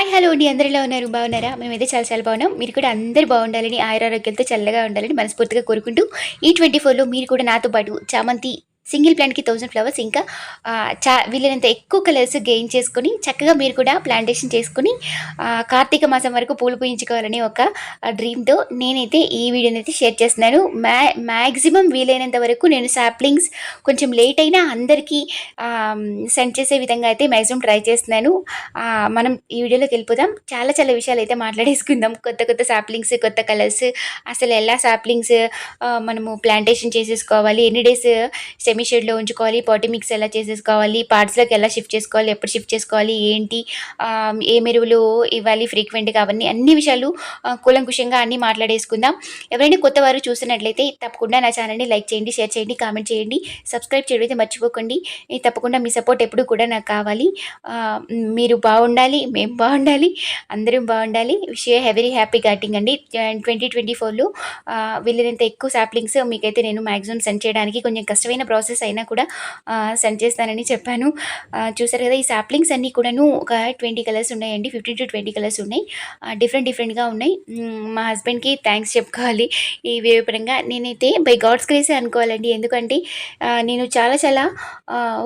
Hi hello అండి, అందరూ ఎలా ఉన్నారు? బాగున్నారా? మేమైతే చాలా చాలా బాగున్నాం. మీరు కూడా అందరూ బాగుండాలని, ఆయురారోగ్యాలతో చల్లగా ఉండాలని మనస్ఫూర్తిగా కోరుకుంటూ, ఈ 24లో మీరు కూడా నాతో పాటు చామంతి సింగిల్ ప్లాంట్‌కి 1000 ఫ్లవర్స్ ఇంకా వీలైనంత ఎక్కువ కలర్స్ గెయిన్ చేసుకొని, చక్కగా మీరు కూడా ప్లాంటేషన్ చేసుకొని కార్తీక మాసం వరకు పూలు పూయించుకోవాలని ఒక డ్రీమ్‌తో నేనైతే ఈ వీడియోనైతే షేర్ చేస్తున్నాను. మ్యాక్సిమం వీలైనంత వరకు నేను సాప్లింగ్స్ కొంచెం లేట్ అయినా అందరికీ సెండ్ చేసే విధంగా అయితే మ్యాక్సిమం ట్రై చేస్తున్నాను. మనం ఈ వీడియోలోకి వెళ్ళిపోదాం. చాలా చాలా విషయాలు అయితే మాట్లాడేసుకుందాం. కొత్త కొత్త సాప్లింగ్స్, కొత్త కలర్స్, అసలు ఎలా సాప్లింగ్స్ మనము ప్లాంటేషన్ చేసేసుకోవాలి, ఎన్ని డేస్ సెమీ షేడ్లో ఉంచుకోవాలి, పాటీ మిక్స్ ఎలా చేసేసుకోవాలి, పార్ట్స్లోకి ఎలా షిఫ్ట్ చేసుకోవాలి, ఎప్పుడు షిఫ్ట్ చేసుకోవాలి, ఏంటి ఏ ఎరువులు ఇవ్వాలి ఫ్రీక్వెంట్గా, అవన్నీ అన్ని విషయాలు కూలంకుషంగా అన్నీ మాట్లాడేసుకుందాం. ఎవరైనా కొత్త వారు చూసినట్లయితే తప్పకుండా నా ఛానల్ని లైక్ చేయండి, షేర్ చేయండి, కామెంట్ చేయండి, సబ్స్క్రైబ్ చేయడం అయితే మర్చిపోకండి. తప్పకుండా మీ సపోర్ట్ ఎప్పుడు కూడా నాకు కావాలి. మీరు బాగుండాలి, మేము బాగుండాలి, అందరం బాగుండాలి. Wish you very happy gardening అండి. 2024లో వీలైనంత ఎక్కువ సాప్లింగ్స్ మీకైతే నేను మ్యాక్సిమం సెండ్ చేయడానికి కొంచెం కష్టమైన ప్రాసెస్ అయినా కూడా సెండ్ చేస్తానని చెప్పాను. చూసారు కదా, ఈ సాప్లింగ్స్ అన్నీ కూడాను ఒక 20 కలర్స్ ఉన్నాయండి. 15 to 20 కలర్స్ ఉన్నాయి. డిఫరెంట్గా ఉన్నాయి. మా హస్బెండ్కి థ్యాంక్స్ చెప్పుకోవాలి ఈ వివరంగా. నేనైతే బై గాడ్స్ గ్రేసే అనుకోవాలండి. ఎందుకంటే నేను చాలా చాలా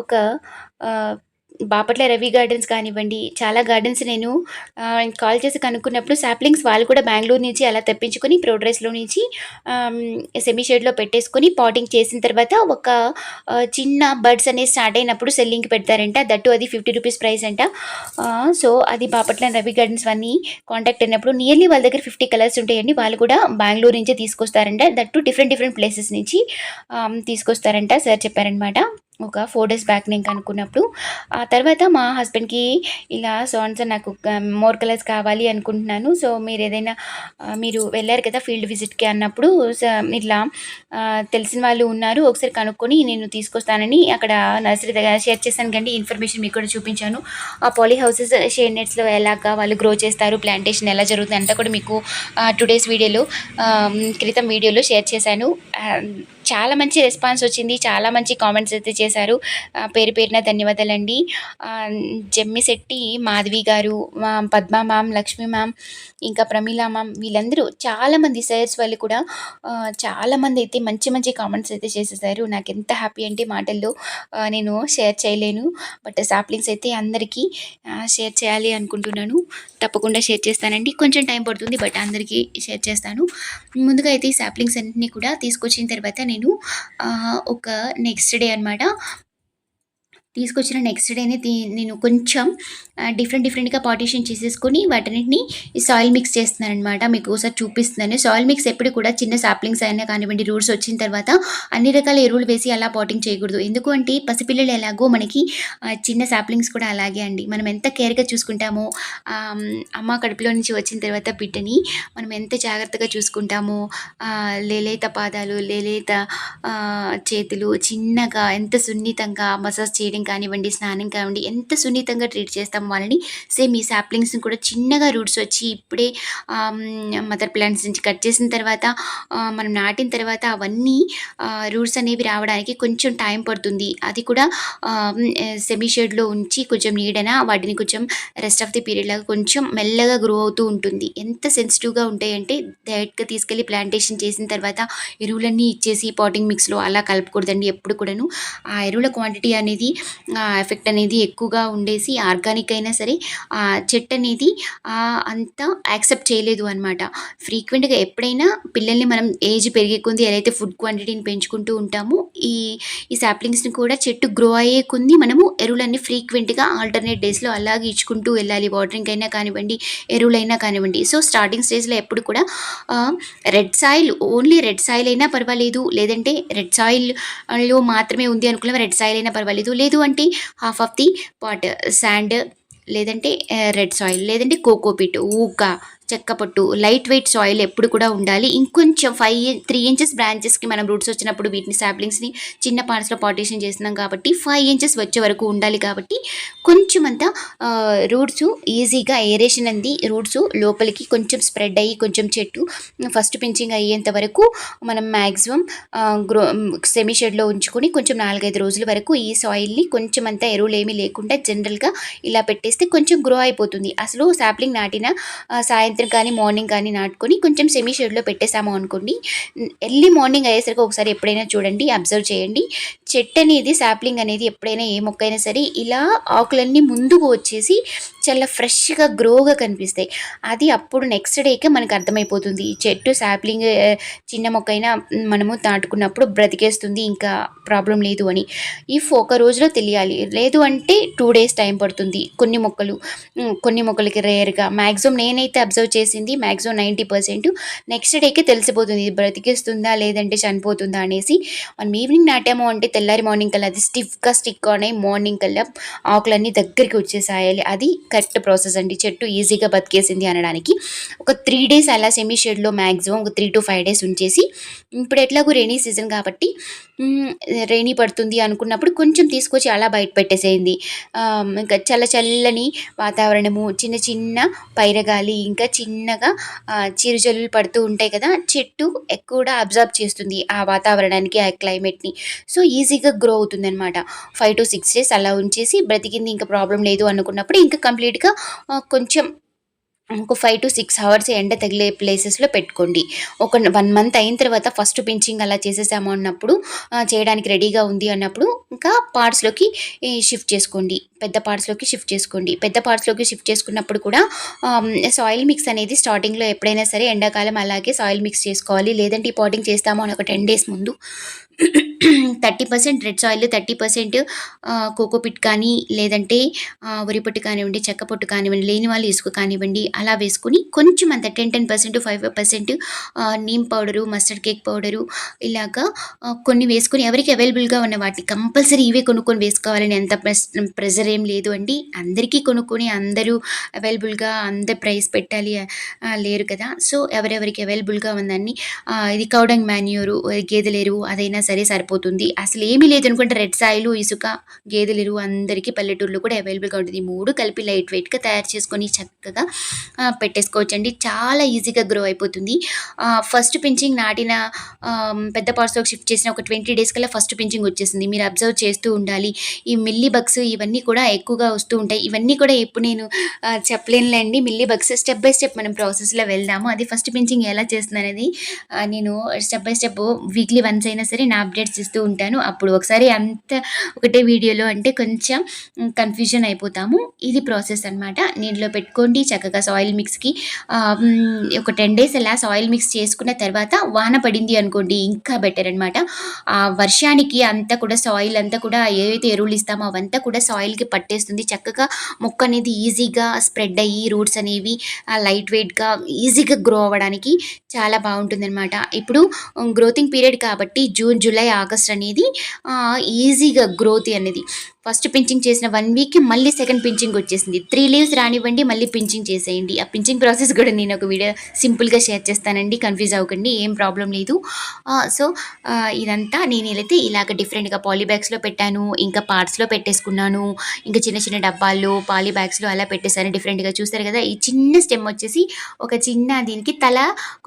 ఒక బాపట్ల రవి గార్డెన్స్ కానివ్వండి, చాలా గార్డెన్స్ నేను కాల్ చేసి కనుక్కున్నప్పుడు సాప్లింగ్స్ వాళ్ళు కూడా బెంగళూరు నుంచి అలా తెప్పించుకొని ప్రోడ్రెస్లో నుంచి సెమీ షేడ్లో పెట్టేసుకొని పాటింగ్ చేసిన తర్వాత ఒక చిన్న బర్డ్స్ అనేది స్టార్ట్ అయినప్పుడు సెల్లింగ్కి పెడతారంట. దట్టు అది 50 రూపీస్ ప్రైస్ అంట. సో అది బాపట్ల రవి గార్డెన్స్ అన్నీ కాంటాక్ట్ అయినప్పుడు నియర్లీ వాళ్ళ దగ్గర 50 కలర్స్ ఉంటాయండి. వాళ్ళు కూడా బెంగళూరు నుంచే తీసుకొస్తారంట. దట్టు డిఫరెంట్ ప్లేసెస్ నుంచి తీసుకొస్తారంట. సార్ చెప్పారనమాట ఒక 4 డేస్ బ్యాక్ నేను కనుక్కున్నప్పుడు. ఆ తర్వాత మా హస్బెండ్కి ఇలా సాన్స్ నాకు మోర్ కలర్స్ కావాలి అనుకుంటున్నాను. సో మీరు ఏదైనా మీరు వెళ్ళారు కదా ఫీల్డ్ విజిట్కి అన్నప్పుడు ఇట్లా తెలిసిన వాళ్ళు ఉన్నారు, ఒకసారి కనుక్కొని నేను తీసుకొస్తానని అక్కడ నర్సరీ దగ్గర షేర్ చేశాను కండి. ఇన్ఫర్మేషన్ మీకు కూడా చూపించాను. ఆ పాలీ హౌసెస్ షేడ్ నెట్స్లో ఎలాగా వాళ్ళు గ్రో చేస్తారు, ప్లాంటేషన్ ఎలా జరుగుతుంది అంతా కూడా మీకు 2 డేస్ వీడియోలో క్రితం వీడియోలో షేర్ చేశాను. చాలా మంచి రెస్పాన్స్ వచ్చింది, చాలా మంచి కామెంట్స్ అయితే చేశారు. పేరు పేరున ధన్యవాదాలండి. జమ్మిశెట్టి మాధవి గారు, పద్మ మ్యామ్, లక్ష్మి మ్యామ్, ఇంకా ప్రమీల మ్యామ్, వీళ్ళందరూ చాలామంది సైర్స్ వాళ్ళు కూడా చాలామంది అయితే మంచి మంచి కామెంట్స్ అయితే చేసేసారు. నాకు ఎంత హ్యాపీ అంటే మాటల్లో నేను షేర్ చేయలేను. బట్ సాప్లింగ్స్ అయితే అందరికీ షేర్ చేయాలి అనుకుంటున్నాను. తప్పకుండా షేర్ చేస్తానండి. కొంచెం టైం పడుతుంది, బట్ అందరికీ షేర్ చేస్తాను. ముందుగా అయితే ఈ సాప్లింగ్స్ అన్నింటినీ కూడా తీసుకొచ్చిన తర్వాత నేను ఒక నెక్స్ట్ డే అనమాట, తీసుకొచ్చిన నెక్స్ట్ డేనే నేను కొంచెం డిఫరెంట్గా పార్టీషన్ చేసేసుకొని వాటన్నిటిని ఈ సాయిల్ మిక్స్ చేస్తున్నాను అనమాట. మీకు ఒకసారి చూపిస్తున్నాను. సాయిల్ మిక్స్ ఎప్పుడు కూడా చిన్న సాప్లింగ్స్ అయినా కానివ్వండి, రూట్స్ వచ్చిన తర్వాత అన్ని రకాల ఎరువులు వేసి అలా పాటింగ్ చేయకూడదు. ఎందుకు అంటే పసిపిల్లలు ఎలాగో మనకి చిన్న సాప్లింగ్స్ కూడా అలాగే అండి. మనం ఎంత కేర్గా చూసుకుంటామో, అమ్మ కడుపులో నుంచి వచ్చిన తర్వాత బిడ్డని మనం ఎంత జాగ్రత్తగా చూసుకుంటామో, లేలేత పాదాలు, లేలేత చేతులు, చిన్నగా ఎంత సున్నితంగా మసాజ్ చేయడం కానివ్వండి, స్నానం కానివ్వండి, ఎంత సున్నితంగా ట్రీట్ చేస్తాం వాళ్ళని, సేమ్ ఈ సాప్లింగ్స్ని కూడా చిన్నగా రూట్స్ వచ్చి ఇప్పుడే మదర్ ప్లాంట్స్ నుంచి కట్ చేసిన తర్వాత మనం నాటిన తర్వాత అవన్నీ రూట్స్ అనేవి రావడానికి కొంచెం టైం పడుతుంది. అది కూడా సెమీ షేడ్లో ఉంచి కొంచెం నీడన వాటిని కొంచెం రెస్ట్ ఆఫ్ ది పీరియడ్ లాగా కొంచెం మెల్లగా గ్రో అవుతూ ఉంటుంది. ఎంత సెన్సిటివ్గా ఉంటాయంటే డైరెక్ట్గా తీసుకెళ్ళి ప్లాంటేషన్ చేసిన తర్వాత ఎరువులన్నీ ఇచ్చేసి పాటింగ్ మిక్స్లో అలా కలపకూడదండి. ఎప్పుడు కూడాను ఆ ఎరువుల క్వాంటిటీ అనేది ఎఫెక్ట్ అనేది ఎక్కువగా ఉండేసి ఆర్గానిక్ అయినా సరే ఆ చెట్టు అనేది అంతా యాక్సెప్ట్ చేయలేదు అనమాట. ఫ్రీక్వెంట్గా ఎప్పుడైనా పిల్లల్ని మనం ఏజ్ పెరిగే కొంది ఏదైతే ఫుడ్ క్వాంటిటీని పెంచుకుంటూ ఉంటామో ఈ సాప్లింగ్స్ని కూడా చెట్టు గ్రో అయ్యే కొంది మనము ఎరువులన్నీ ఫ్రీక్వెంట్గా ఆల్టర్నేట్ డేస్లో అలాగే ఇచ్చుకుంటూ వెళ్ళాలి. వాటరింగ్ అయినా కానివ్వండి, ఎరువులైనా కానివ్వండి. సో స్టార్టింగ్ స్టేజ్లో ఎప్పుడు కూడా red soil, only red soil అయినా పర్వాలేదు, లేదంటే రెడ్ సాయిల్లో మాత్రమే ఉంది అనుకున్న రెడ్ సాయిల్ అయినా పర్వాలేదు, లేదు అంటే half of the pot sand, లేదంటే రెడ్ సాయిల్, లేదంటే కోకోపిట్, ఊక, చెక్క పొట్టు, లైట్ వెయిట్ సాయిల్ ఎప్పుడు కూడా ఉండాలి. ఇంకొంచెం 3 ఇంచెస్ బ్రాంచెస్కి మనం రూట్స్ వచ్చినప్పుడు వీటిని సాప్లింగ్స్ని చిన్న పార్ట్స్లో పార్టీషన్ చేస్తున్నాం కాబట్టి 5 ఇంచెస్ వచ్చే వరకు ఉండాలి. కాబట్టి కొంచెం అంతా రూట్స్ ఈజీగా ఏరేషన్ అంది రూట్స్ లోపలికి కొంచెం స్ప్రెడ్ అయ్యి కొంచెం చెట్టు ఫస్ట్ పించింగ్ అయ్యేంత వరకు మనం మ్యాక్సిమం సెమీ షెడ్లో ఉంచుకొని కొంచెం 4-5 రోజుల వరకు ఈ సాయిల్ని కొంచెం అంతా ఎరువులు ఏమీ లేకుండా జనరల్గా ఇలా పెట్టేస్తే కొంచెం గ్రో అయిపోతుంది. అసలు సాప్లింగ్ నాటిన సాయంత్రం కానీ మార్నింగ్ కానీ నాటుకొని కొంచెం సెమీ షెడ్లో పెట్టేసాము అనుకోండి, ఎర్లీ మార్నింగ్ అయ్యేసరికి ఒకసారి ఎప్పుడైనా చూడండి, అబ్జర్వ్ చేయండి. చెట్టు అనేది సాప్లింగ్ అనేది ఎప్పుడైనా ఏ మొక్క అయినా సరే ఇలా ఆకులన్నీ ముందుకు వచ్చేసి చాలా ఫ్రెష్గా గ్రోగా కనిపిస్తాయి. అది అప్పుడు నెక్స్ట్ డేకే మనకు అర్థమైపోతుంది ఈ చెట్టు సాప్లింగ్ చిన్న మొక్క అయినా మనము నాటుకున్నప్పుడు బ్రతికేస్తుంది, ఇంకా ప్రాబ్లం లేదు అని. ఇఫ్ ఒక రోజులో తెలియాలి, లేదు అంటే 2 డేస్ టైం పడుతుంది. కొన్ని మొక్కలకి రేర్గా మ్యాక్సిమం నేనైతే అబ్జర్వ్ చేసింది మ్యాక్సిమం 90% నెక్స్ట్ డేకే తెలిసిపోతుంది ఇది బ్రతికేస్తుందా లేదంటే చనిపోతుందా అనేసి. మనం ఈవినింగ్ నాటాము అంటే తెల్లారి మార్నింగ్ కల్లా అది స్టిఫ్గా స్టిక్ అనే మార్నింగ్ కల్లా ఆకులన్నీ దగ్గరికి వచ్చేసాయాలి. అది కరెక్ట్ ప్రాసెస్ అండి చెట్టు ఈజీగా బతికేసింది అనడానికి. ఒక 3 డేస్ అలా సెమీ షెడ్లో మ్యాక్సిమం ఒక 3 to 5 డేస్ ఉంచేసి, ఇప్పుడు ఎట్లాగో రెయినీ సీజన్ కాబట్టి రెయినీ పడుతుంది అనుకున్నప్పుడు కొంచెం తీసుకొచ్చి అలా బయట పెట్టేసేయండి. ఇంకా చల్లని వాతావరణము, చిన్న చిన్న పైరగాలి, ఇంకా చిన్నగా చిరుజల్లులు పడుతూ ఉంటాయి కదా, చెట్టు ఎక్కువ అబ్జర్వ్ చేస్తుంది ఆ వాతావరణానికి, ఆ క్లైమేట్ని. సో ఈజీగా గ్రో అవుతుంది అనమాట. 5 to 6 డేస్ అలా ఉంచేసి బ్రతికింది ఇంకా ప్రాబ్లం లేదు అనుకున్నప్పుడు ఇంకా కంప్లీట్గా కొంచెం ఒక 5 to 6 అవర్స్ ఎండ తగిలే ప్లేసెస్లో పెట్టుకోండి. ఒక 1 మంత్ అయిన తర్వాత ఫస్ట్ పించింగ్ అలా చేసేసాము అన్నప్పుడు చేయడానికి రెడీగా ఉంది అన్నప్పుడు ఇంకా పార్ట్స్లోకి షిఫ్ట్ చేసుకోండి. పెద్ద పార్ట్స్లోకి షిఫ్ట్ చేసుకున్నప్పుడు కూడా సాయిల్ మిక్స్ అనేది స్టార్టింగ్లో ఎప్పుడైనా సరే ఎండాకాలం అలాగే సాయిల్ మిక్స్ చేసుకోవాలి. లేదంటే ఈ పాటింగ్ చేస్తాము అని ఒక 10 days ముందు 30% రెడ్ సాయిల్, 30% కోకోపిట్ కానీ లేదంటే వరి పొట్టు కానివ్వండి, చెక్క పొట్టు కానివ్వండి, లేని వాళ్ళు ఇసుక కానివ్వండి అలా వేసుకుని కొంచెం అంత 10% 5% neem powder, mustard cake powder ఇలాగా కొన్ని వేసుకొని ఎవరికి అవైలబుల్గా ఉన్న వాటిని కంపల్సరీ ఇవే కొనుక్కొని వేసుకోవాలని ఎంత ప్రెజర్ ఏం లేదు అండి. అందరికీ కొనుక్కొని అందరూ అవైలబుల్గా అందరు ప్రైస్ పెట్టాలి లేరు కదా. సో ఎవరెవరికి అవైలబుల్గా ఉందని ఇది కౌడంగ్ మాన్యూరు, గేదెల ఎరువు అదైనా సరే సరిపోతుంది. అసలు ఏమీ లేదు అనుకుంటే రెడ్ సాయిల్, ఇసుక, గేదెల ఎరువు అందరికీ పల్లెటూరులో కూడా అవైలబుల్గా ఉంటుంది. 3 కలిపి లైట్ వెయిట్గా తయారు చేసుకొని చక్కగా పెట్టేసుకోవచ్చండి. చాలా ఈజీగా గ్రో అయిపోతుంది. ఫస్ట్ పించింగ్ నాటిన పెద్ద పార్ట్స్లోకి షిఫ్ట్ చేసిన ఒక 20 days కల్లా ఫస్ట్ పించింగ్ వచ్చేసింది. మీరు అబ్జర్వ్ చేస్తూ ఉండాలి. ఈ మిల్లీ బగ్స్ ఇవన్నీ కూడా ఎక్కువగా వస్తూ ఉంటాయి. ఇవన్నీ కూడా ఎప్పుడు నేను చెప్పలేనులేండి. Mealybugs step by step మనం ప్రాసెస్లో వెళ్దాము. అది ఫస్ట్ పించింగ్ ఎలా చేస్తుంది అనేది నేను step by step weekly once అయినా సరే నా అప్డేట్స్ ఇస్తూ ఉంటాను. అప్పుడు ఒకసారి అంత ఒకటే వీడియోలో అంటే కొంచెం కన్ఫ్యూజన్ అయిపోతాము. ఇది ప్రాసెస్ అనమాట. నీటిలో పెట్టుకోండి చక్కగా సాయిల్ మిక్స్కి ఒక 10 days అలా సాయిల్ మిక్స్ చేసుకున్న తర్వాత వాన పడింది అనుకోండి ఇంకా బెటర్ అనమాట. ఆ వర్షానికి అంతా కూడా సాయిల్ అంతా కూడా ఏవైతే ఎరువులు ఇస్తామో అవంతా కూడా సాయిల్కి పట్టేస్తుంది. చక్కగా మొక్క అనేది ఈజీగా స్ప్రెడ్ అయ్యి రూట్స్ అనేవి లైట్ వెయిట్గా ఈజీగా గ్రో అవ్వడానికి చాలా బాగుంటుందన్నమాట. ఇప్పుడు గ్రోతింగ్ పీరియడ్ కాబట్టి జూన్, జూలై, ఆగస్ట్ అనేది ఈజీగా గ్రోత్ అనేది ఫస్ట్ పించింగ్ చేసిన 1 weekకి మళ్ళీ సెకండ్ పించింగ్ వచ్చేసింది. 3 leaves రానివ్వండి, మళ్ళీ పించింగ్ చేసేయండి. ఆ పించింగ్ ప్రాసెస్ కూడా నేను ఒక వీడియో సింపుల్గా షేర్ చేస్తానండి, కన్ఫ్యూజ్ అవ్వకండి, ఏం ప్రాబ్లం లేదు. సో ఇదంతా నేను ఇలాగ డిఫరెంట్గా పాలీ బ్యాగ్స్లో పెట్టాను, ఇంకా పార్ట్స్లో పెట్టేసుకున్నాను, ఇంకా చిన్న చిన్న డబ్బాల్లో పాలీ బ్యాగ్స్లో అలా పెట్టేశాను డిఫరెంట్గా. చూస్తారు కదా, ఈ చిన్న స్టెమ్ వచ్చేసి ఒక చిన్న దీనికి తల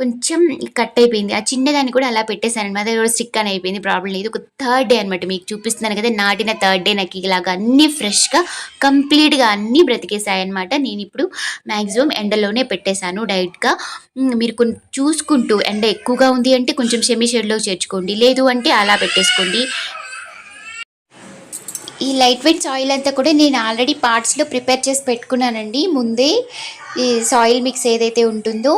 కొంచెం కట్ అయిపోయింది. ఆ చిన్నదాన్ని కూడా అలా పెట్టేశాను అనమాట. అది కూడా స్టిక్ అని అయిపోయింది, ప్రాబ్లం లేదు. ఒక 3rd day అనమాట, మీకు చూపిస్తున్నాను కదా, నాటిన 3rd day నాకు ఇలాగా అన్నీ ఫ్రెష్గా కంప్లీట్గా అన్నీ బ్రతికేసాయి అనమాట. నేను ఇప్పుడు మ్యాక్సిమం ఎండలోనే పెట్టేశాను డైరెక్ట్గా. మీరు చూసుకుంటూ ఎండ ఎక్కువగా ఉంది అంటే కొంచెం సెమీ షేడ్లో చేర్చుకోండి, లేదు అంటే అలా పెట్టేసుకోండి. ఈ లైట్ వెయిట్ సాయిల్ అంతా కూడా నేను ఆల్రెడీ పార్ట్స్లో ప్రిపేర్ చేసి పెట్టుకున్నానండి ముందే. ఈ సాయిల్ మిక్స్ ఏదైతే ఉంటుందో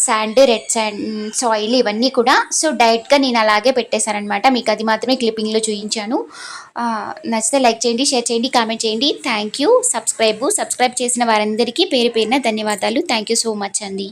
శాండ్, రెడ్ శాండ్, సాయిల్ ఇవన్నీ కూడా సో డైరెక్ట్గా నేను అలాగే పెట్టేశానమాట. మీకు అది మాత్రమే క్లిప్పింగ్లో చూపించాను. నచ్చితే లైక్ చేయండి, షేర్ చేయండి, కామెంట్ చేయండి. Thank you. సబ్స్క్రైబ్ చేసిన వారందరికీ పేరు పేరున ధన్యవాదాలు. థ్యాంక్ యూ సో మచ్ అండి.